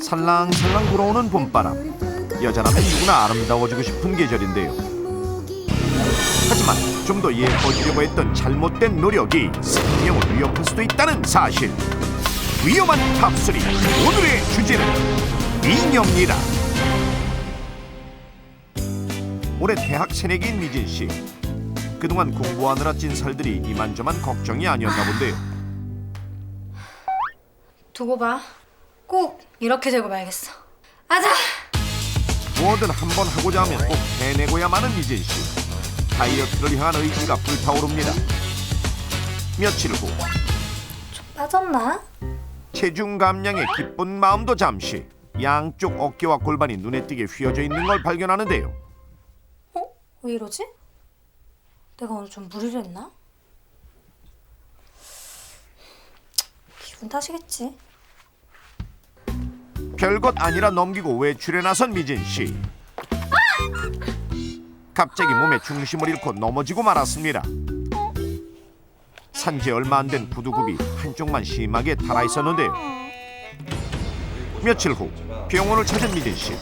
살랑살랑 불어오는 봄바람. 여자라면 누구나 아름다워지고 싶은 계절인데요. 하지만 좀 더 예뻐지려고 했던 잘못된 노력이 생명을 위협할 수도 있다는 사실. 위험한 탑3. 오늘의 주제는 미녀입니다. 올해 대학 새내기인 미진 씨. 그동안 공부하느라 찐 살들이 이만저만 걱정이 아니었나 본데요. 두고 봐. 꼭 이렇게 되고 말겠어. 아자! 뭐든 한번 하고자 하면 꼭 해내고야 마는 미진 씨. 다이어트를 향한 의지가 불타오릅니다. 며칠 후 빠졌나? 체중 감량의 기쁜 마음도 잠시. 양쪽 어깨와 골반이 눈에 띄게 휘어져 있는 걸 발견하는데요. 왜 이러지? 내가 오늘 좀 무리를 했나? 기분 탓이겠지. 별것 아니라 넘기고 외출에 나선 미진 씨. 갑자기 몸에 중심을 잃고 넘어지고 말았습니다. 산지 얼마 안 된 구두굽이 한쪽만 심하게 달아 있었는데요. 며칠 후 병원을 찾은 미진 씨.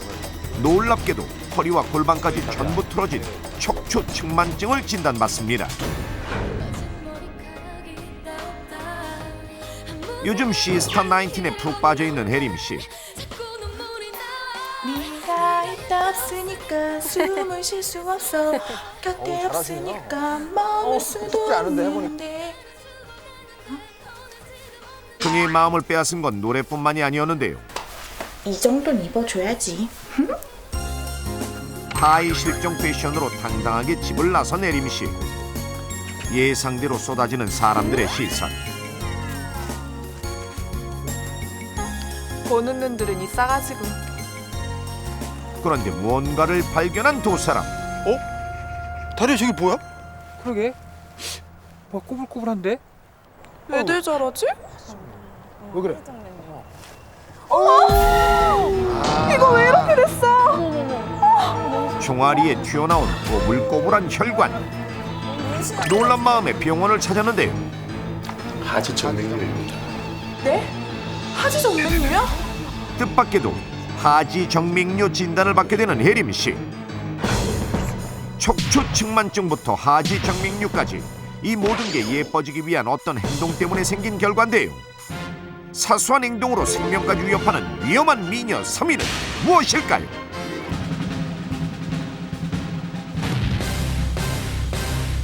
놀랍게도 허리와 골반까지 전부 틀어진 척추측만증을 진단받습니다. 요즘 시스타 19에 푹 빠져있는 혜림 씨. 네가 있다 없으니까 숨을 쉴 수 없어 곁에 없으니까 머물 수도 없는데. 그녀의 마음을 빼앗은 건 노래뿐만이 아니었는데요. 이 정도는 입어줘야지. 하이 실종 패션으로 당당하게 집을 나선 혜림 씨. 예상대로 쏟아지는 사람들의 시선. 보는 눈들은 이 싸가지고. 그런데 무언가를 발견한 두 사람. 다리야 저게 뭐야? 그러게. 뭐 꼬불꼬불한데? 왜들 저러지? 왜 그래? 이거 왜 이렇게 됐어? 종아리에 튀어나온 꼬불꼬불한 혈관. 놀란 마음에 병원을 찾았는데요. 하지정맥류입니다. 네? 하지정맥류요? 뜻밖에도 하지정맥류 진단을 받게 되는 혜림 씨. 척추측만증부터 하지정맥류까지 이 모든 게 예뻐지기 위한 어떤 행동 때문에 생긴 결과인데요. 사소한 행동으로 생명까지 위협하는 위험한 미녀 3위는 무엇일까요?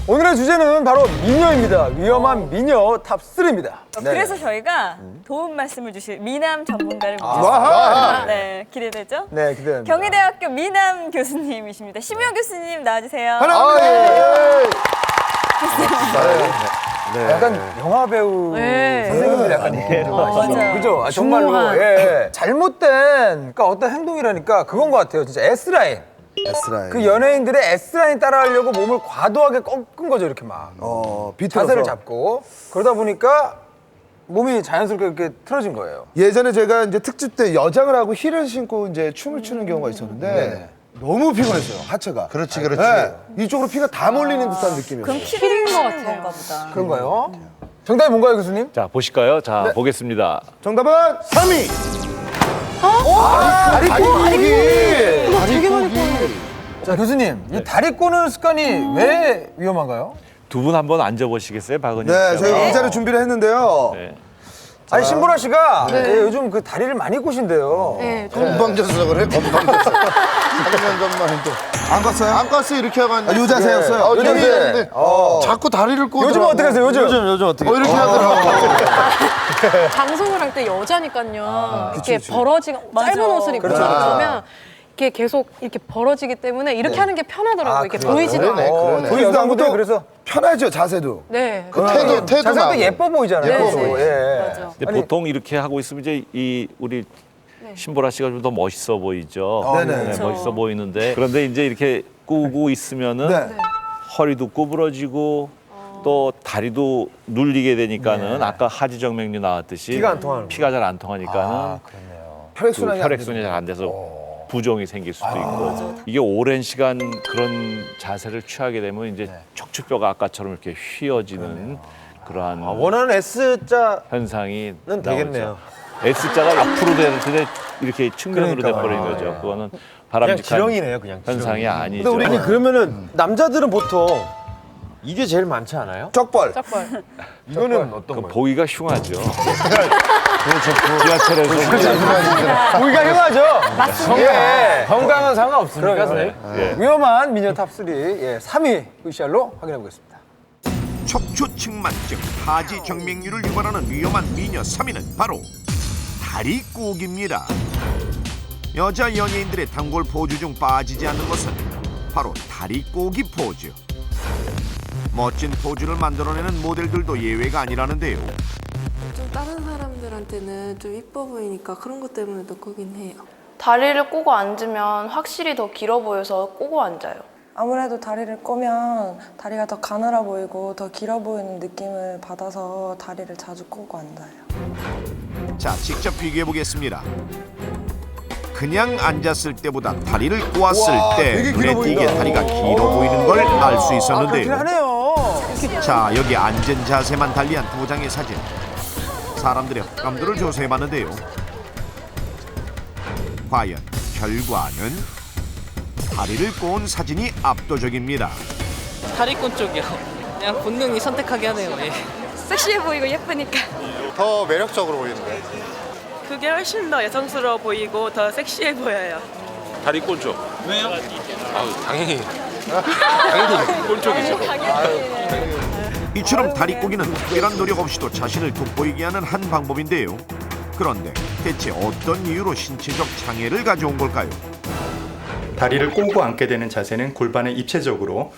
오늘의 주제는 바로 미녀입니다. 위험한 미녀 탑3입니다. 그래서 저희가 도움 말씀을 주실 미남 전문가를 와. 모셨습니다. 네, 기대되죠? 네, 기대됩니다. 경희대학교 미남 교수님이십니다. 심효 교수님 나와주세요. 하나, 네. 약간 영화 배우 선생님들 약간 이렇게 좀 아시죠? 맞아요. 그죠? 아, 정말로. 예. 잘못된 그러니까 어떤 행동이라니까 그건 것 같아요. 진짜 S라인. S라인. 그 연예인들의 S라인 따라하려고 몸을 과도하게 꺾은 거죠, 이렇게 막. 비틀어서. 자세를 잡고. 그러다 보니까 몸이 자연스럽게 이렇게 틀어진 거예요. 예전에 제가 이제 특집 때 여장을 하고 힐을 신고 이제 춤을 추는 경우가 있었는데 너무 피곤했어요, 하체가. 그렇지, 그렇지. 이쪽으로 피가 다 몰리는 듯한 느낌이었어요. 그럼 피를 치는 건가 보다. 그런가요? 정답이 뭔가요, 교수님? 자, 보실까요? 자, 보겠습니다. 정답은 3위. 다리 꼬기! 되게 많이 꼬는. 자, 교수님, 이 다리 꼬는 습관이 왜 위험한가요? 두 분 한번 앉아보시겠어요, 박은희 씨? 네, 저희가 의자를 준비를 했는데요. 네. 아니, 신보라 씨가 예, 요즘 그 다리를 많이 꼬신대요. 건방져서 그래, 건방져서. 3년 전만 해도. 안 껐어요? 안 껐어요, 이렇게 하고 왔는데. 요 자세였어요? 요 자세. 자꾸 다리를 꼬더라고. 요즘 어떻게 하세요, 요즘? 요즘 어떻게? 이렇게 하더라고. 방송을 할 때 여자니까요. 이렇게 벌어지가 짧은 옷을 입고 그렇죠. 그러면 이렇게 계속 이렇게 벌어지기 때문에 이렇게 하는 게 편하더라고요. 이렇게 보이지도 그러네, 않고. 그러네. 보이지도 않고 또 그래서 편하죠, 자세도. 네. 태도 자세가 나고. 또 예뻐 보이잖아요. 네, 또. 네. 예. 맞아. 근데 보통 이렇게 하고 있으면 이제 이 우리 신보라 씨가 좀 더 멋있어 보이죠. 네네. 네, 멋있어 보이는데 그런데 이제 이렇게 꾸고 있으면은 네. 허리도 구부러지고 또 다리도 눌리게 되니까는 아까 하지정맥류 나왔듯이 피가 안 통하는 피가 잘 안 통하니까는 그렇네요. 그 혈액순환이 안 혈액순환이 잘 안 돼서 부종이 생길 수도 있고 이게 오랜 시간 그런 자세를 취하게 되면 이제 척추뼈가 아까처럼 이렇게 휘어지는 그러한 원하는 S자는 현상이 되겠네요. 나오죠. S자가 앞으로 되는 데 이렇게 측면으로 그러니까. 돼버린 거죠. 그거는 바람직한 그냥 현상이 아니죠. 근데 우리 그러면은 남자들은 보통 이게 제일 많지 않아요? 쩍벌. 짝벌. 이거는 어떤 그 거예요? 보기가 흉하죠. 지하철에서 보기가 흉하죠? 맞습니다. 예, 건강은 상관없으니까 사실. 예. 위험한 미녀 탑3 예, 3위 VCR로 확인해 보겠습니다. 척추측만증, 하지 정맥류를 유발하는 위험한 미녀 3위는 바로 다리꼬기입니다. 여자 연예인들의 단골 포즈 중 빠지지 않는 것은 바로 다리꼬기 포즈. 멋진 포즈를 만들어내는 모델들도 예외가 아니라는데요. 좀 다른 사람들한테는 좀 이뻐 보이니까 그런 것 때문에도 꼬긴 해요. 다리를 꼬고 앉으면 확실히 더 길어 보여서 꼬고 앉아요. 아무래도 다리를 꼬면 다리가 더 가늘어 보이고 더 길어 보이는 느낌을 받아서 다리를 자주 꼬고 앉아요. 자, 직접 비교해 보겠습니다. 그냥 앉았을 때보다 다리를 꼬았을 우와, 때 되게 길어 눈에 띄게 보인다. 다리가 길어 보이는 걸 알 수 그렇긴 있었는데요. 하네요. 자, 여기 앉은 자세만 달리한 두 장의 사진. 사람들의 헛감도를 조사해 봤는데요. 과연 결과는 다리를 꼬은 사진이 압도적입니다. 다리꾼 쪽이요. 그냥 본능이 선택하게 하네요. 예. 섹시해 보이고 예쁘니까. 더 매력적으로 보이는데. 그게 훨씬 더 여성스러워 보이고 더 섹시해 보여요. 다리 꼴쪽. 왜요? 당연히. 꼴쪽이죠. 이처럼 다리꼬기는 특별한 노력 없이도 자신을 돋보이게 하는 한 방법인데요. 그런데 대체 어떤 이유로 신체적 장애를 가져온 걸까요? 다리를 꼬고 앉게 되는 자세는 골반의 입체적으로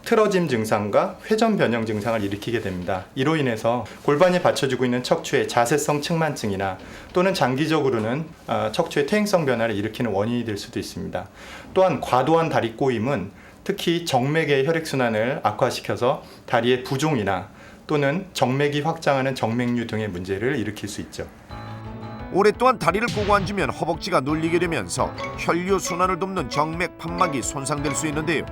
틀어짐 증상과 회전 변형 증상을 일으키게 됩니다. 이로 인해서 골반이 받쳐주고 있는 척추의 자세성 측만증이나 또는 장기적으로는 척추의 퇴행성 변화를 일으키는 원인이 될 수도 있습니다. 또한 과도한 다리 꼬임은 특히 정맥의 혈액순환을 악화시켜서 다리의 부종이나 또는 정맥이 확장하는 정맥류 등의 문제를 일으킬 수 있죠. 오랫동안 다리를 꼬고 앉으면 허벅지가 눌리게 되면서 혈류 순환을 돕는 정맥 판막이 손상될 수 있는데요.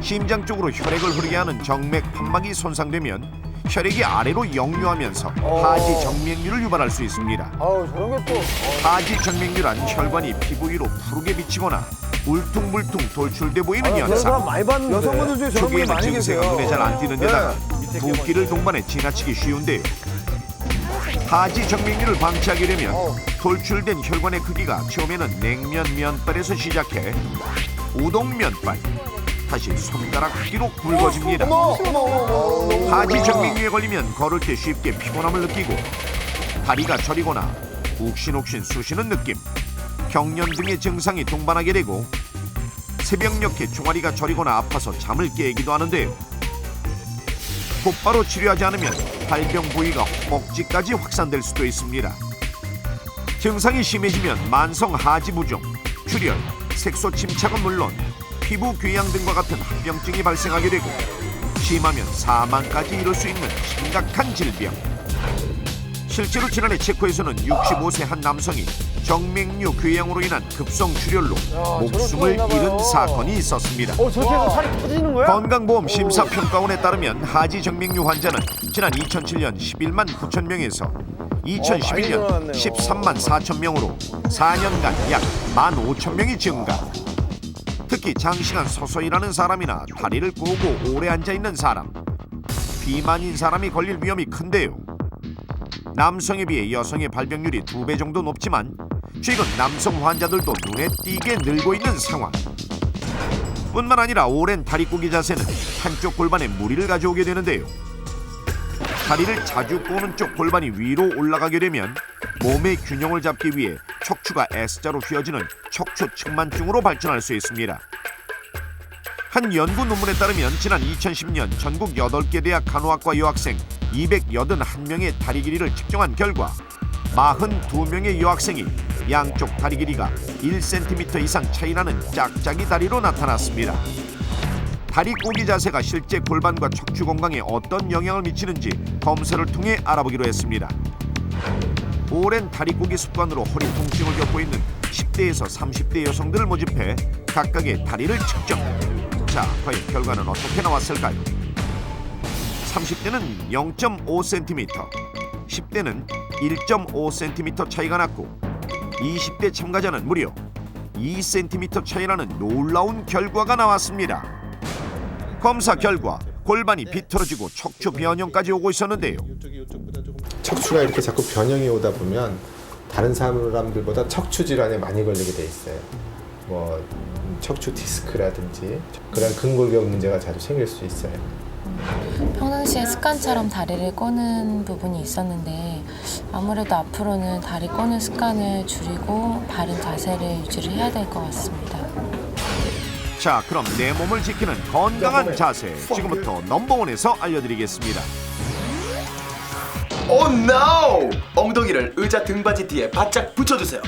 심장 쪽으로 혈액을 흐르게 하는 정맥 판막이 손상되면 혈액이 아래로 역류하면서 하지 정맥류를 유발할 수 있습니다. 저런 게 또. 하지 정맥류란 혈관이 피부 위로 푸르게 비치거나 울퉁불퉁 돌출돼 보이는 그런 현상. 사람 많이 봤는데. 여성분들 중에 저런 분이 초기에는 많이 증세가 계세요. 눈에 잘 안 띄는 데다가 네. 붓기를 동반해 지나치기 쉬운데요. 하지 정맥류를 방치하게 되면 돌출된 혈관의 크기가 처음에는 냉면 면발에서 시작해 우동 면발, 다시 손가락 크기로 굵어집니다. 하지 정맥류에 걸리면 걸을 때 쉽게 피곤함을 느끼고 다리가 저리거나 욱신욱신 쑤시는 느낌, 경련 등의 증상이 동반하게 되고 새벽녘에 종아리가 저리거나 아파서 잠을 깨기도 하는데요. 곧바로 치료하지 않으면 발병 부위가 허벅지까지 확산될 수도 있습니다. 증상이 심해지면 만성 하지 부종, 출혈, 색소 침착은 물론 피부 궤양 등과 같은 합병증이 발생하게 되고 심하면 사망까지 이룰 수 있는 심각한 질병. 실제로 지난해 체코에서는 65세 한 남성이 정맥류 궤양으로 인한 급성 출혈로 목숨을 잃은 사건이 있었습니다. 저렇게 해서 살이 터지는 거야? 건강보험 심사평가원에 따르면 하지 정맥류 환자는 지난 2007년 11만 9천 명에서 2011년 13만 4천 명으로 4년간 약 1만 5천 명이 증가. 특히 장시간 서서 일하는 사람이나 다리를 꼬고 오래 앉아있는 사람, 비만인 사람이 걸릴 위험이 큰데요. 남성에 비해 여성의 발병률이 2배 정도 높지만 최근 남성 환자들도 눈에 띄게 늘고 있는 상황. 뿐만 아니라 오랜 다리 꼬기 자세는 한쪽 골반에 무리를 가져오게 되는데요. 다리를 자주 꼬는 쪽 골반이 위로 올라가게 되면 몸의 균형을 잡기 위해 척추가 S자로 휘어지는 척추 측만증으로 발전할 수 있습니다. 한 연구 논문에 따르면 지난 2010년 전국 8개 대학 간호학과 여학생 281명의 다리 길이를 측정한 결과 42명의 여학생이 양쪽 다리 길이가 1cm 이상 차이나는 짝짝이 다리로 나타났습니다. 다리 꼬기 자세가 실제 골반과 척추 건강에 어떤 영향을 미치는지 검사를 통해 알아보기로 했습니다. 오랜 다리 꼬기 습관으로 허리 통증을 겪고 있는 10대에서 30대 여성들을 모집해 각각의 다리를 측정. 자, 과연 결과는 어떻게 나왔을까요? 30대는 0.5cm, 10대는 1.5cm 차이가 났고 20대 참가자는 무려 2cm 차이라는 놀라운 결과가 나왔습니다. 검사 결과 골반이 비틀어지고 척추 변형까지 오고 있었는데요. 척추가 이렇게 자꾸 변형이 오다 보면 다른 사람들보다 척추 질환에 많이 걸리게 돼 있어요. 뭐 척추 디스크라든지 그런 근골격 문제가 자주 생길 수 있어요. 평상시에 습관처럼 다리를 꼬는 부분이 있었는데 아무래도 앞으로는 다리 꼬는 습관을 줄이고 바른 자세를 유지를 해야 될 것 같습니다. 자, 그럼 내 몸을 지키는 건강한 자세 지금부터 넘버원에서 알려드리겠습니다. 오 노! 엉덩이를 의자 등받이 뒤에 바짝 붙여주세요.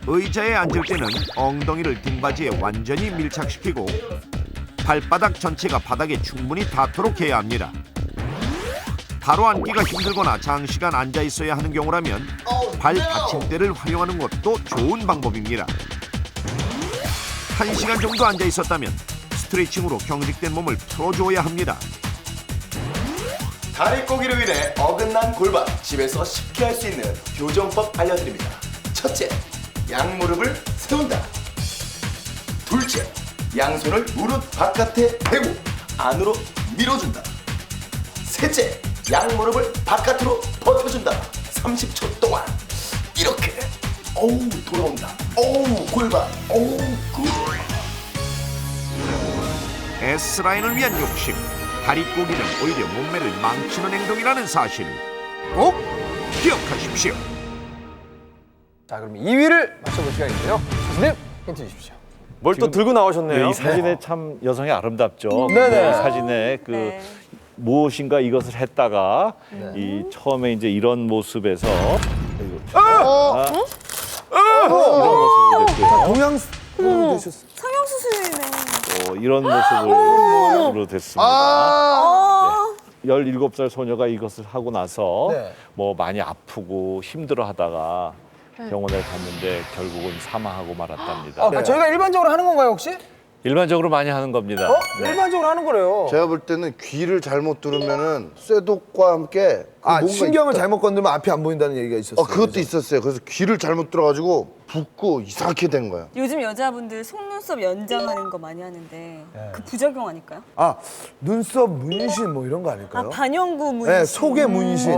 의자에 앉을 때는 엉덩이를 등받이에 완전히 밀착시키고 발바닥 전체가 바닥에 충분히 닿도록 해야 합니다. 바로 앉기가 힘들거나 장시간 앉아 있어야 하는 경우라면 발 받침대를 활용하는 것도 좋은 방법입니다. 1시간 정도 앉아 있었다면 스트레칭으로 경직된 몸을 풀어줘야 합니다. 다리 꼬기로 인해 어긋난 골반 집에서 쉽게 할 수 있는 교정법 알려드립니다. 첫째, 양무릎을 세운다. 둘째, 양손을 무릎 바깥에 대고 안으로 밀어준다. 셋째, 양무릎을 바깥으로 버텨준다. 30초 동안 이렇게. 어우, 돌아온다. 어우, 골반. 어우, 굿. S라인을 위한 욕심, 다리 꼬기는 오히려 몸매를 망치는 행동이라는 사실 꼭 기억하십시오. 자, 그럼 2위를 맞춰볼 시간인데요. 교수님, 힌트 주십시오. 뭘 또 들고 나오셨네요. 네, 이 사진에 참 여성이 아름답죠. 네네. 이 사진에 그 무엇인가 이것을 했다가 이 처음에 이제 이런 모습에서 이런 모습이 됐고요. 동양 되셨어요. 성형수술이네. 이런 모습으로 됐습니다. 네. 17살 소녀가 이것을 하고 나서 뭐 많이 아프고 힘들어하다가 병원에 갔는데 결국은 사망하고 말았답니다. 저희가 일반적으로 하는 건가요, 혹시? 일반적으로 많이 하는 겁니다. 네. 일반적으로 하는 거래요. 제가 볼 때는 귀를 잘못 들으면은 쇠독과 함께 신경을 잘못 건드면 앞이 안 보인다는 얘기가 있었어요. 그것도 있었어요. 그래서 귀를 잘못 들어가지고 붓고 이상하게 된 거예요. 요즘 여자분들 속눈썹 연장하는 거 많이 하는데 그 부작용 아닐까요? 눈썹 문신 뭐 이런 거 아닐까요? 반영구 문신. 네, 속에 문신.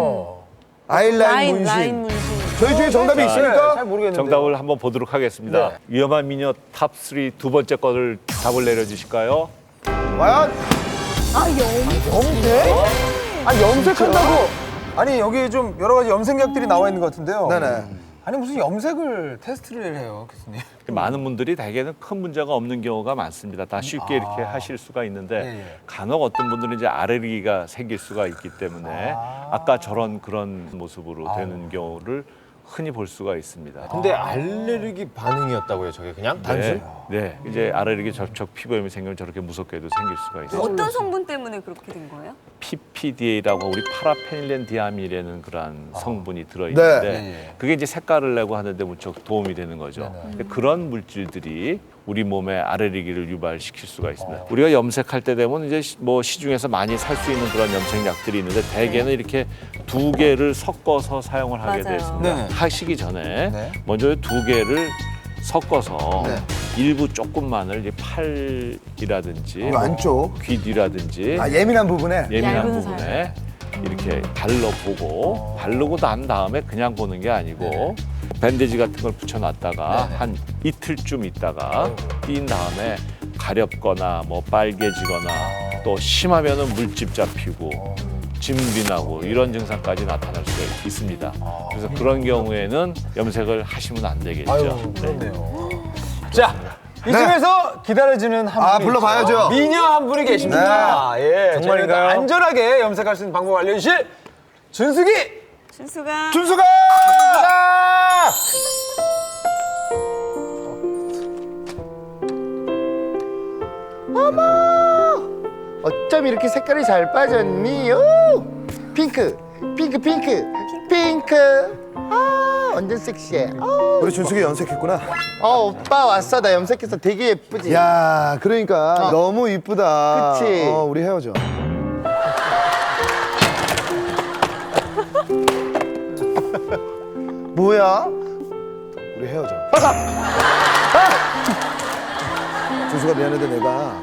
아이라인 문신. 라인 문신. 저희 중에 정답이 있으니까 잘 모르겠는데. 정답을 한번 보도록 하겠습니다. 위험한 미녀 탑3 두 번째 거를 답을 내려주실까요? 과연? 염색? 염색한다고? 아니, 여기 좀 여러 가지 염색약들이 나와 있는 것 같은데요. 네네. 아니, 무슨 염색을 테스트를 해요, 교수님? 많은 분들이 대개는 큰 문제가 없는 경우가 많습니다. 다 쉽게 이렇게 하실 수가 있는데 간혹 어떤 분들은 이제 알레르기가 생길 수가 있기 때문에 아까 저런 그런 모습으로 되는 경우를 흔히 볼 수가 있습니다. 근데 알레르기 반응이었다고요, 저게 그냥? 단순? 네, 이제 알레르기 접촉 피부염이 생기면 저렇게 무섭게도 생길 수가 있어요. 어떤 성분 때문에 그렇게 된 거예요? PPDA라고 우리 파라페닐렌 디아밀이라는 그런 성분이 들어있는데 그게 이제 색깔을 내고 하는데 무척 도움이 되는 거죠. 근데 그런 물질들이 우리 몸에 알레르기를 유발시킬 수가 있습니다. 우리가 염색할 때 되면 이제 뭐 시중에서 많이 살 수 있는 그런 염색약들이 있는데 대개는 이렇게 두 개를 섞어서 사용을 하게 되었습니다. 하시기 전에 먼저 두 개를 섞어서 일부 조금만을 이제 팔이라든지 안쪽 귀 뒤라든지 예민한 부분에 이렇게 발라보고 바르고 난 다음에 그냥 보는 게 아니고 밴드지 같은 걸 붙여놨다가 한 이틀쯤 있다가 띈 다음에 가렵거나 뭐 빨개지거나 또 심하면은 물집 잡히고 진비 나고 이런 증상까지 나타날 수가 있습니다. 그래서 그런 경우에는 염색을 하시면 안 되겠죠. 그렇네요. 자, 이쯤에서 기다려지는 한 분이 불러봐야죠. 있죠. 미녀 한 분이 계십니다. 정말인가요? 안전하게 염색할 수 있는 방법 알려주실 준숙이! 준수가. 어머! 어쩜 이렇게 색깔이 잘 빠졌니? 핑크! 완전 섹시해. 우리 준숙이 염색했구나. 오빠 왔어. 나 염색해서 되게 예쁘지? 야, 그러니까 너무 이쁘다. 그치? 우리 헤어져. 뭐야? 우리 헤어져. 조수가 미안한데 내가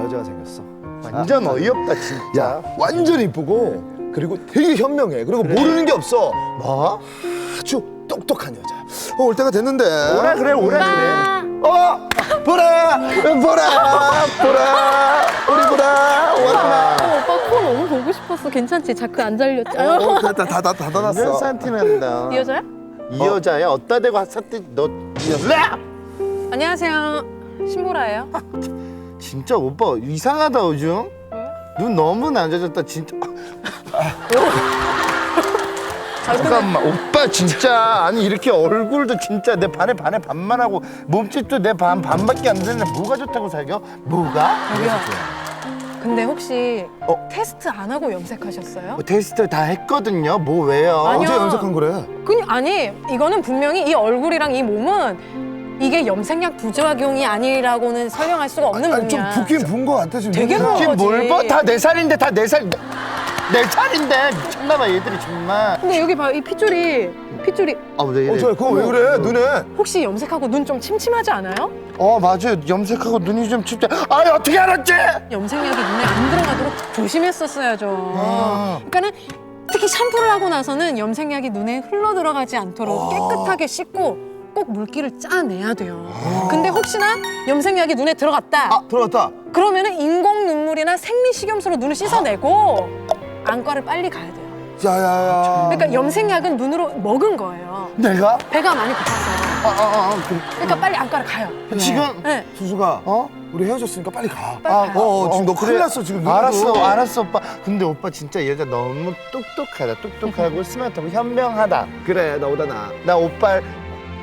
여자가 생겼어. 완전 어이없다 진짜. 야, 완전 이쁘고 그리고 되게 현명해. 그리고 모르는 게 없어. 뭐? 아주 똑똑한 여자. 올 때가 됐는데. 오라 그래. 보라 우리 보라 왔구나. 오빠 코 너무 보고 싶었어. 괜찮지? 자크 안 잘렸지? 다 닫아놨어. 센티난다. 이 여자야? 이 여자야? 어디다 대고 샀대? 너 안녕하세요. 신보라예요. 진짜 오빠 이상하다 요즘. 눈 너무 낮아졌다 진짜. 잠깐만 오빠 진짜 아니 이렇게 얼굴도 진짜 내 반만 하고 몸집도 내 반밖에 안 되는데 뭐가 좋다고 사겨? 뭐가? 저기요. 근데 혹시 테스트 안 하고 염색하셨어요? 테스트 다 했거든요. 뭐 왜요? 아니요. 어제 염색한 거래. 아니 이거는 분명히 이 얼굴이랑 이 몸은 이게 염색약 부작용이 아니라고는 설명할 수가 없는 아니, 좀 몸이야. 붓긴 분 거 같아 지금. 되게 부은 거지. 뭘 봐? 다 내 살인데 다 내 살. 내 살인데 미쳤나봐 얘들이 정말. 근데 여기 봐, 이 핏줄이. 왜 이래? 저 그거 왜 그래 눈에? 혹시 염색하고 눈 좀 침침하지 않아요? 맞아요. 염색하고 눈이 좀 춥다. 아 어떻게 알았지? 염색약이 눈에 안 들어가도록 조심했었어야죠. 그러니까는 특히 샴푸를 하고 나서는 염색약이 눈에 흘러 들어가지 않도록 깨끗하게 씻고 꼭 물기를 짜내야 돼요. 근데 혹시나 염색약이 눈에 들어갔다. 들어갔다. 그러면은 인공 눈물이나 생리식염수로 눈을 씻어내고 안과를 빨리 가야 돼요. 야야야. 그러니까 염색약은 눈으로 먹은 거예요. 내가? 배가 많이 고파서. 그러니까 빨리 안과를 가요. 지금 네. 수수가 우리 헤어졌으니까 빨리 가. 빨리 가요. 지금 너 큰일 났어 지금. 눈에도. 알았어 오빠. 근데 오빠 진짜 이 여자 너무 똑똑하다. 똑똑하고 스마트하고 현명하다. 그래 너보다 나. 나 오빠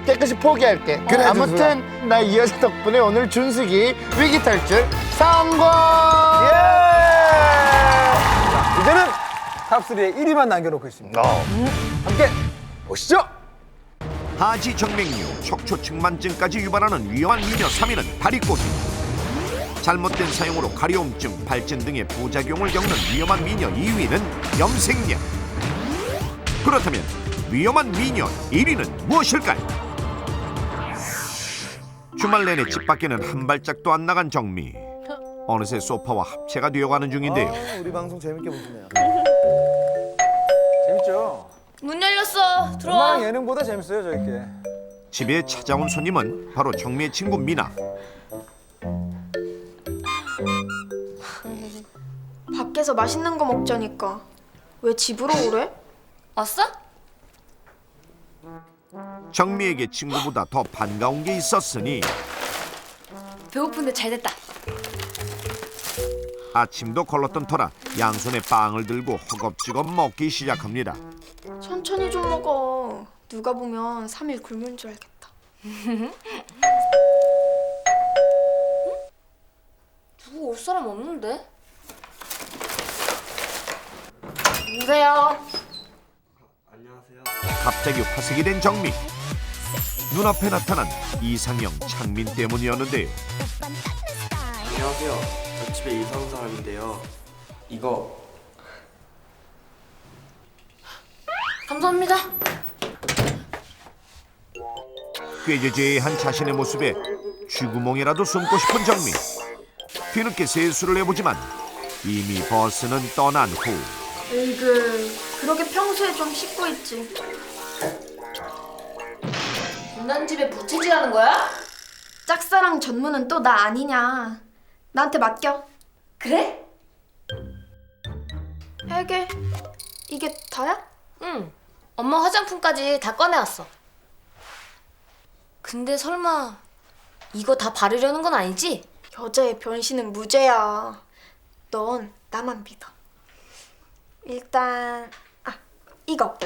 깨끗이 포기할게. 그래, 아무튼 나 이 여자 덕분에 오늘 준숙이 위기 탈출 성공. 이제는 탑3에 1위만 남겨놓고 있습니다. 함께 보시죠. 하지 정맥류, 척추 측만증까지 유발하는 위험한 미녀 3위는 다리꼬기. 잘못된 사용으로 가려움증, 발진 등의 부작용을 겪는 위험한 미녀 2위는 염색약. 그렇다면 위험한 미녀 1위는 무엇일까요? 주말 내내 집 밖에는 한 발짝도 안 나간 정미. 어느새 소파와 합체가 되어가는 중인데요. 우리 방송 재밌게 보시네요. 재밌죠? 문 열렸어. 들어와. 엄마랑 예능보다 재밌어요 저희께. 집에 찾아온 손님은 바로 정미의 친구 미나. 밖에서 맛있는 거 먹자니까 왜 집으로 오래? 왔어? 정미에게 친구보다 더 반가운 게 있었으니 배고픈데 잘 됐다. 아침도 걸렀던 터라 양손에 빵을 들고 허겁지겁 먹기 시작합니다. 천천히 좀 먹어. 누가 보면 3일 굶은 줄 알겠다. 누구 올 사람 없는데? 누구세요? 갑자기 화색이 된 정미. 눈앞에 나타난 이상형 창민 때문이었는데요. 안녕하세요. 저 집에 이사 온 사람인데요. 이거 감사합니다. 꾀죄죄한 자신의 모습에 쥐구멍이라도 숨고 싶은 정미. 뒤늦게 세수를 해보지만 이미 버스는 떠난 후 에이그, 그러게 평소에 좀 씻고 있지. 난 집에 부채질하는 거야? 짝사랑 전무는 또 나 아니냐. 나한테 맡겨. 그래? 헬게, 이게 다야? 응. 엄마 화장품까지 다 꺼내왔어. 근데 설마 이거 다 바르려는 건 아니지? 여자의 변신은 무죄야. 넌 나만 믿어. 일단 이거.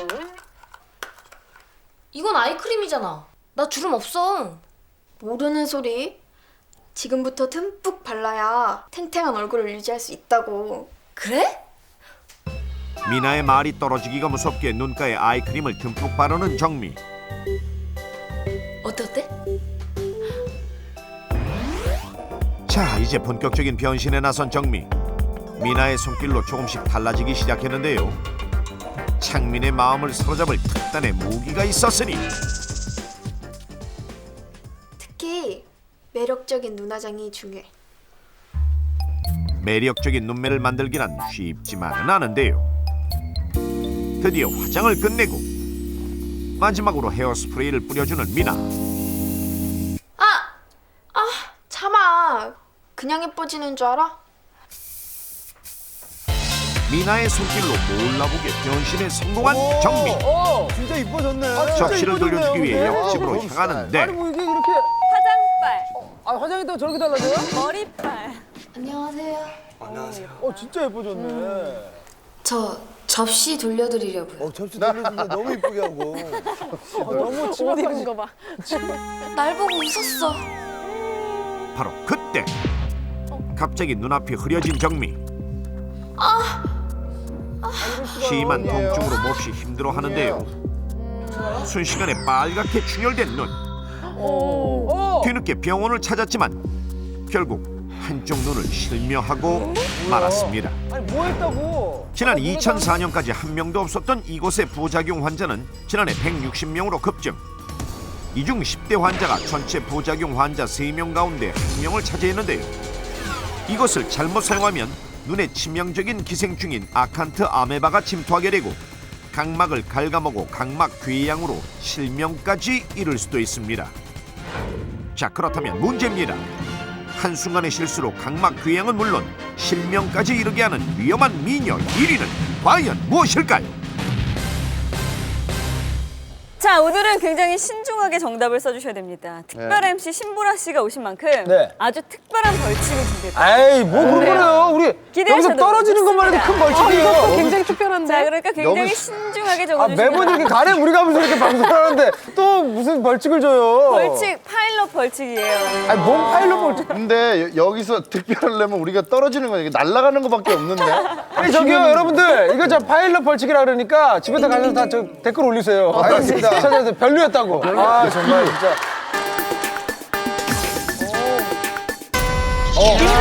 이건 아이크림이잖아. 나 주름 없어. 모르는 소리? 지금부터 듬뿍 발라야 탱탱한 얼굴을 유지할 수 있다고. 그래? 미나의 말이 떨어지기가 무섭게 눈가에 아이크림을 듬뿍 바르는 정미. 어때? 자, 이제 본격적인 변신에 나선 정미. 미나의 손길로 조금씩 달라지기 시작했는데요. 창민의 마음을 사로잡을 특단의 무기가 있었으니 특히 매력적인 눈화장이 중요해. 매력적인 눈매를 만들기란 쉽지만은 않은데요. 드디어 화장을 끝내고 마지막으로 헤어스프레이를 뿌려주는 미나. 참아. 그냥 예뻐지는 줄 알아? 미나의 손길로 몰라보게 변신에 성공한 정민. 진짜 이뻐졌네. 접시를 돌려주기 위해 옆집으로 향하는데 아니 뭐 이게 이렇게 화장빨. 아 화장이 또 저렇게 달라져요? 머리빨. 안녕하세요. 안녕하세요. 진짜 예뻐졌네. 저 접시 돌려드리려고요. 접시 돌려주는데 너무 이쁘게 하고. 너무 옷 입은 거 봐. 날 보고 웃었어. 바로 그때 갑자기 눈앞이 흐려진 정미. 심한 통증으로 몹시 힘들어하는데요. 순식간에 빨갛게 충혈된 눈. 뒤늦게 병원을 찾았지만 결국 한쪽 눈을 실명하고 말았습니다. 아니 뭐 했다고? 지난 2004년까지 한 명도 없었던 이곳의 부작용 환자는 지난해 160명으로 급증. 이 중 10대 환자가 전체 부작용 환자 3명 가운데 1명을 차지했는데요. 이것을 잘못 사용하면 눈에 치명적인 기생충인 아칸트 아메바가 침투하게 되고 각막을 갉아먹고 각막 궤양으로 실명까지 이를 수도 있습니다. 자, 그렇다면 문제입니다. 한순간의 실수로 각막 궤양은 물론 실명까지 이르게 하는 위험한 미녀 1위는 과연 무엇일까요? 자, 오늘은 굉장히 신중하게 정답을 써주셔야 됩니다. 특별 MC 신보라 씨가 오신 만큼 아주 특별한 벌칙을 준비했다. 에이 뭐 그런 거래요. 우리 여기서 떨어지는 것만 해도 큰 벌칙이에요. 이것도 굉장히 특별한데. 자, 그러니까 굉장히 신중하게 적어주시면 매번 이렇게 가래 우리 가면서 이렇게 방송하는데 또 무슨 벌칙을 줘요. 벌칙 파일럿 벌칙이에요. 아니 뭔 파일럿 벌칙. 근데 여기서 특별하려면 우리가 떨어지는 거야. 이게 날아가는 거밖에 없는데. 아니 저기요 여러분들 이거 저 파일럿 벌칙이라 그러니까 집에다 가서 다 저 댓글 올리세요. 알겠습니다. 찾아서 별로였다고. 아 정말 진짜.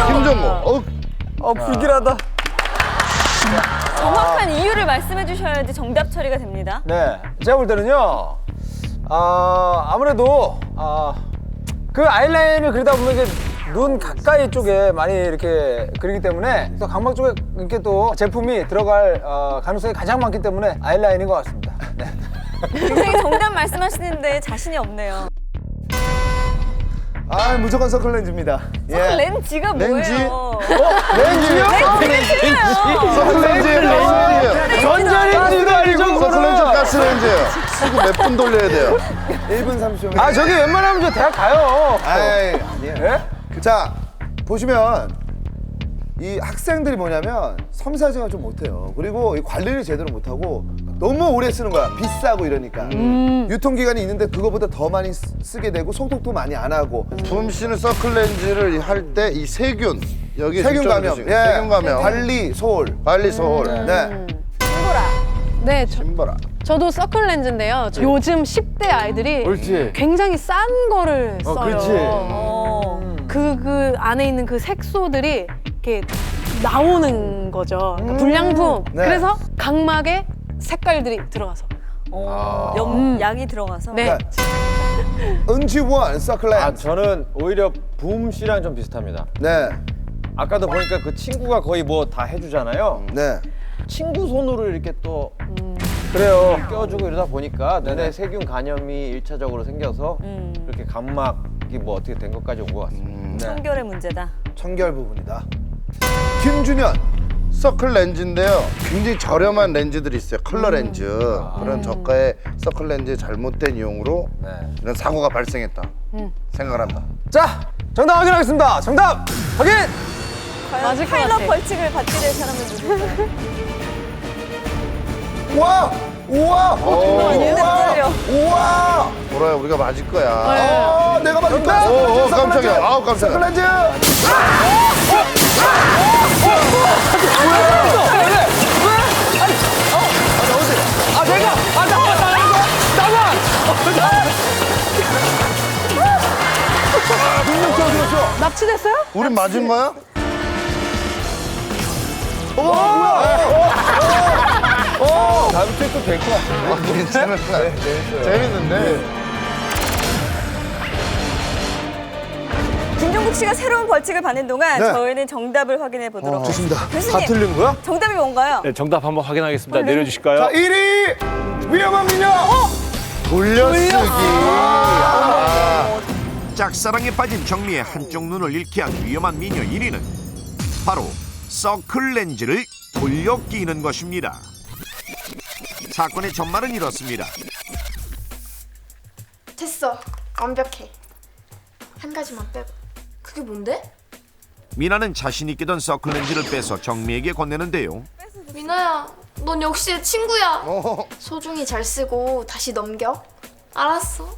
김정모. 불길하다. 정확한 이유를 말씀해 주셔야지 정답 처리가 됩니다. 네, 제가 볼 때는요. 아무래도 그 아이라인을 그리다 보면 이게 눈 가까이 쪽에 많이 이렇게 그리기 때문에 또 각막 쪽에 이렇게 또 제품이 들어갈 가능성이 가장 많기 때문에 아이라인인 것 같습니다. 네. 굉장히 정답 말씀하시는데 자신이 없네요. 무조건 서클렌즈입니다. 렌즈가 렌즈? 뭐예요? 렌즈요? 서클렌즈예요. 전자레인지도 아니고 서클렌즈 가스렌즈예요. 쓰고 몇 분 돌려야 돼요? 1분 30초. 저기 웬만하면 저 대학 가요. 아니에요. 예? 자, 보시면 이 학생들이 뭐냐면 섬세하지가 좀 못해요. 그리고 이 관리를 제대로 못하고 너무 오래 쓰는 거야. 비싸고 이러니까. 유통기간이 있는데 그거보다 더 많이 쓰게 되고 소독도 많이 안 하고. 붐 씨는 서클렌즈를 할 때 이 세균 여기 세균 감염. 세균 감염. 관리 소홀. 관리 소홀. 네. 네, 신보라. 저도 서클렌즈인데요. 요즘 10대 아이들이 옳지. 굉장히 싼 거를 써요. 그렇지. 그 안에 있는 그 색소들이 이렇게 나오는 거죠. 그러니까 불량품. 네. 그래서 각막에 색깔들이 들어가서. 약이 들어가서. 네. 은지원 서클렌즈. 저는 오히려 붐 씨랑 좀 비슷합니다. 네. 아까도 보니까 그 친구가 거의 뭐 다 해주잖아요. 네. 친구 손으로 이렇게 또 그래요. 껴주고 이러다 보니까 눈에 세균 감염이 1차적으로 생겨서 이렇게 각막이 뭐 어떻게 된 것까지 온 것 같습니다. 청결의 문제다. 청결 부분이다. 김준현. 서클 렌즈인데요. 굉장히 저렴한 렌즈들이 있어요. 컬러 렌즈. 그런 저가의 서클 렌즈의 잘못된 이용으로 이런 사고가 발생했다 생각을 합니다. 자, 정답 확인하겠습니다. 정답 확인! 과연 맞을 것 파일럿 같아. 벌칙을 받게 될 사람은 누구일까요? 우와! 우와! 우와! 우와! 보라야 우리가 맞을 거야. 내가 맞을 거야. 오, 깜짝이야. 아우 깜짝이야. 서클렌즈! 납치됐어요? 우린 맞은 거야? 자, 다음 주에 또 될 것 같은데. 괜찮을 것 같아. 재밌는데. 김종국 씨가 새로운 벌칙을 받는 동안 네. 저희는 정답을 확인해 보도록 좋습니다. 교수님, 다 틀린 거야? 정답이 뭔가요? 네, 정답 한번 확인하겠습니다. 내려주실까요? 자, 1위 위험한 미녀. 돌려쓰기. 짝사랑에 빠진 정미의 한쪽 눈을 잃게 한 위험한 미녀 1위는 바로 서클 렌즈를 돌려 끼는 것입니다. 사건의 전말은 이렇습니다. 됐어. 완벽해. 한 가지만 빼고. 그게 뭔데? 미나는 자신 있게 던 서클 렌즈를 빼서 정미에게 건네는데요. 미나야, 넌 역시 내 친구야. 소중히 잘 쓰고 다시 넘겨. 알았어.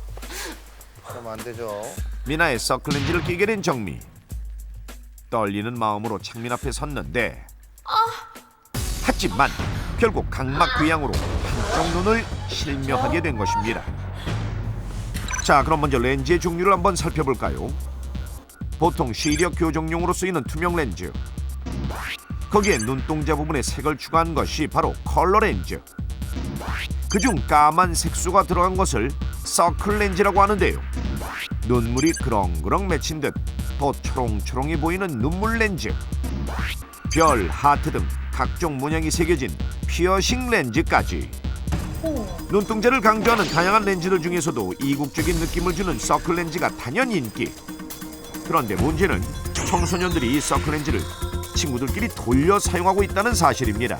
그러면 안 되죠. 미나의 서클 렌즈를 끼게 된 정미. 떨리는 마음으로 창민 앞에 섰는데 하지만 결국 각막 귀향으로 한쪽 눈을 실명하게 된 것입니다. 자, 그럼 먼저 렌즈의 종류를 한번 살펴볼까요? 보통 시력 교정용으로 쓰이는 투명 렌즈, 거기에 눈동자 부분에 색을 추가한 것이 바로 컬러 렌즈, 그중 까만 색소가 들어간 것을 서클 렌즈라고 하는데요. 눈물이 그렁그렁 맺힌 듯 더 초롱초롱해 보이는 눈물 렌즈, 별, 하트 등 각종 문양이 새겨진 피어싱 렌즈까지. 눈동자를 강조하는 다양한 렌즈들 중에서도 이국적인 느낌을 주는 서클 렌즈가 단연 인기. 그런데 문제는 청소년들이 이 서클 렌즈를 친구들끼리 돌려 사용하고 있다는 사실입니다.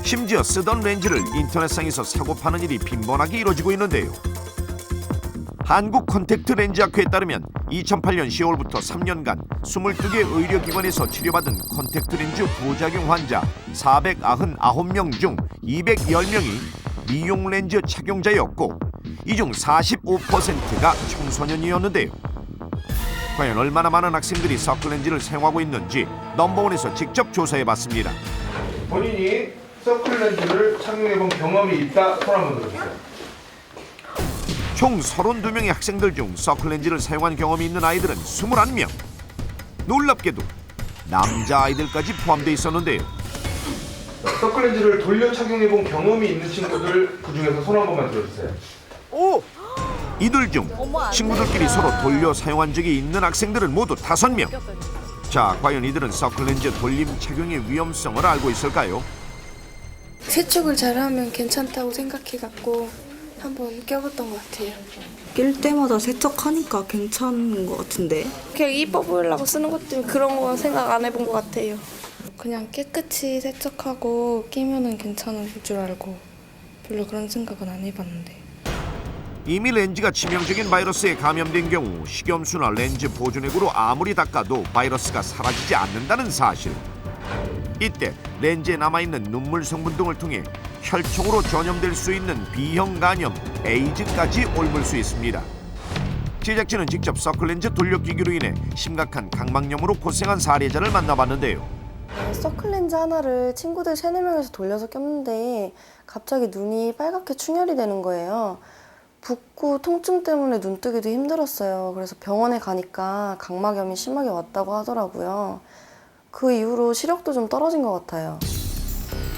심지어 쓰던 렌즈를 인터넷상에서 사고 파는 일이 빈번하게 이루어지고 있는데요. 한국 컨택트 렌즈학회에 따르면 2008년 10월부터 3년간 22개 의료기관에서 치료받은 컨택트 렌즈 부작용 환자 499명 중 210명이 미용 렌즈 착용자였고 이 중 45%가 청소년이었는데요. 과연 얼마나 많은 학생들이 서클 렌즈를 사용하고 있는지 넘버원에서 직접 조사해봤습니다. 본인이 서클 렌즈를 착용해본 경험이 있다 손 한번 들어주세요. 총 32명의 학생들 중 서클 렌즈를 사용한 경험이 있는 아이들은 21명. 놀랍게도 남자아이들까지 포함되어 있었는데요. 서클 렌즈를 돌려 착용해본 경험이 있는 친구들 그중에서 손 한 번만 들어주세요. 오! 이들 중 친구들끼리 서로 돌려 사용한 적이 있는 학생들은 모두 5명. 자, 과연 이들은 서클 렌즈 돌림 착용의 위험성을 알고 있을까요? 세척을 잘하면 괜찮다고 생각해갖고 한번 껴봤던 것 같아요. 낄 때마다 세척하니까 괜찮은 것 같은데. 그냥 이뻐 보이려고 쓰는 것 때문에 그런 거 생각 안 해본 것 같아요. 그냥 깨끗이 세척하고 끼면은 괜찮은 줄 알고 별로 그런 생각은 안 해봤는데. 이미 렌즈가 치명적인 바이러스에 감염된 경우 식염수나 렌즈 보존액으로 아무리 닦아도 바이러스가 사라지지 않는다는 사실. 이때 렌즈에 남아있는 눈물 성분 등을 통해 혈청으로 전염될 수 있는 B형 간염, 에이즈까지 옮을 수 있습니다. 제작진은 직접 서클 렌즈 돌려끼기로 인해 심각한 각막염으로 고생한 사례자를 만나봤는데요. 서클 렌즈 하나를 친구들 3-4명에서 돌려서 꼈는데 갑자기 눈이 빨갛게 충혈이 되는 거예요. 붓고 통증 때문에 눈 뜨기도 힘들었어요. 그래서 병원에 가니까 각막염이 심하게 왔다고 하더라고요. 그 이후로 시력도 좀 떨어진 것 같아요.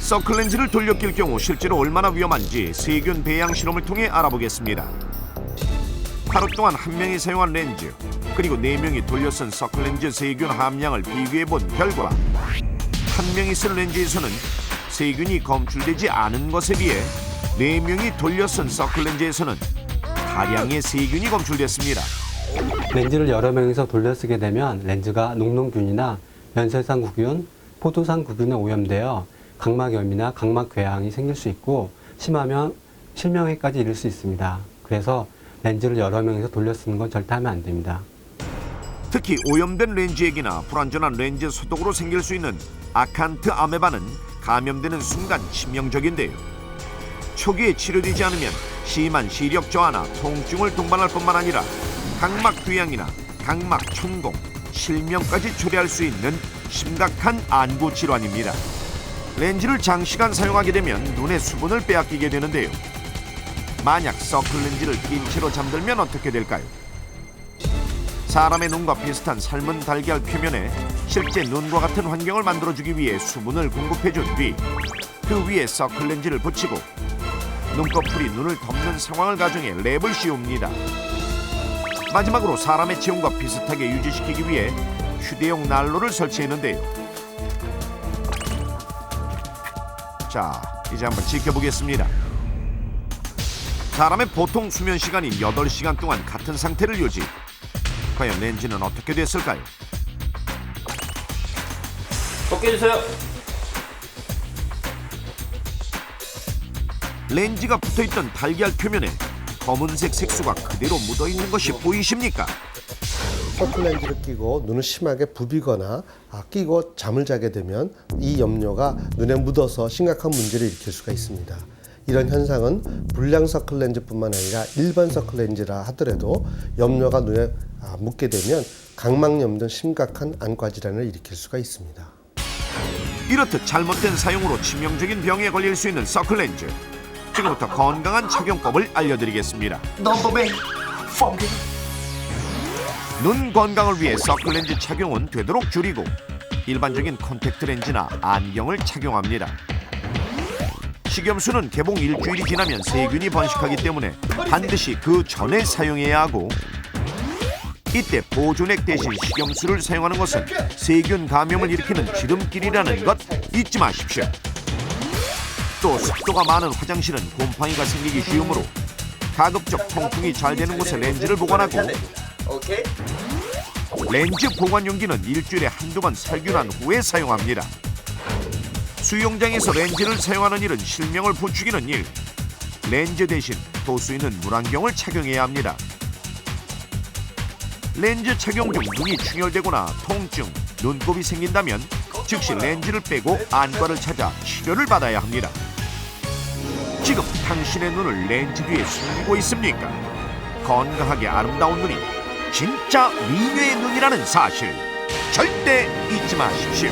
서클 렌즈를 돌려낄 경우 실제로 얼마나 위험한지 세균 배양 실험을 통해 알아보겠습니다. 하루 동안 1명이 사용한 렌즈 그리고 4명이 돌려 쓴 서클 렌즈 세균 함량을 비교해본 결과 1명이 쓴 렌즈에서는 세균이 검출되지 않은 것에 비해 4명이 돌려 쓴 서클 렌즈에서는 다량의 세균이 검출됐습니다. 렌즈를 여러 명이서 돌려 쓰게 되면 렌즈가 녹농균이나 연쇄상 구균, 포도상 구균에 오염되어 각막염이나 각막궤양이 생길 수 있고 심하면 실명에까지 이를 수 있습니다. 그래서 렌즈를 여러 명이서 돌려 쓰는 건 절대 하면 안 됩니다. 특히 오염된 렌즈액이나 불완전한 렌즈 소독으로 생길 수 있는 아칸트 아메바는 감염되는 순간 치명적인데요. 초기에 치료되지 않으면 심한 시력 저하나 통증을 동반할 뿐만 아니라 각막 귀향이나 각막 천공, 실명까지 초래할 수 있는 심각한 안구 질환입니다. 렌즈를 장시간 사용하게 되면 눈의 수분을 빼앗기게 되는데요. 만약 서클 렌즈를 낀 채로 잠들면 어떻게 될까요? 사람의 눈과 비슷한 삶은 달걀 표면에 실제 눈과 같은 환경을 만들어주기 위해 수분을 공급해준 뒤 그 위에 서클 렌즈를 붙이고 눈꺼풀이 눈을 덮는 상황을 가정해 랩을 씌웁니다. 마지막으로 사람의 체온과 비슷하게 유지시키기 위해 휴대용 난로를 설치했는데요. 자, 이제 한번 지켜보겠습니다. 사람의 보통 수면 시간인 8시간 동안 같은 상태를 유지. 과연 렌즈는 어떻게 됐을까요? 벗겨주세요. 렌즈가 붙어있던 달걀 표면에 검은색 색소가 그대로 묻어있는 것이 보이십니까? 서클 렌즈를 끼고 눈을 심하게 부비거나 끼고 잠을 자게 되면 이 염료가 눈에 묻어서 심각한 문제를 일으킬 수가 있습니다. 이런 현상은 불량 서클 렌즈뿐만 아니라 일반 서클 렌즈라 하더라도 염료가 눈에 묻게 되면 각막염 등 심각한 안과 질환을 일으킬 수가 있습니다. 이렇듯 잘못된 사용으로 치명적인 병에 걸릴 수 있는 서클 렌즈. 지금부터 건강한 착용법을 알려드리겠습니다. 눈 건강을 위해 서클 렌즈 착용은 되도록 줄이고 일반적인 콘택트 렌즈나 안경을 착용합니다. 식염수는 개봉 일주일이 지나면 세균이 번식하기 때문에 반드시 그 전에 사용해야 하고, 이때 보존액 대신 식염수를 사용하는 것은 세균 감염을 일으키는 지름길이라는 것 잊지 마십시오. 또 습도가 많은 화장실은 곰팡이가 생기기 쉬우므로 가급적 통풍이 잘 되는 곳에 렌즈를 보관하고, 렌즈 보관 용기는 일주일에 한두 번 살균한 후에 사용합니다. 수영장에서 렌즈를 사용하는 일은 실명을 부추기는 일. 렌즈 대신 도수 있는 물안경을 착용해야 합니다. 렌즈 착용 중 눈이 충혈되거나 통증, 눈곱이 생긴다면 즉시 렌즈를 빼고 안과를 찾아 치료를 받아야 합니다. 지금 당신의 눈을 렌즈 뒤에 숨기고 있습니까? 건강하게 아름다운 눈이 진짜 미녀의 눈이라는 사실 절대 잊지 마십시오.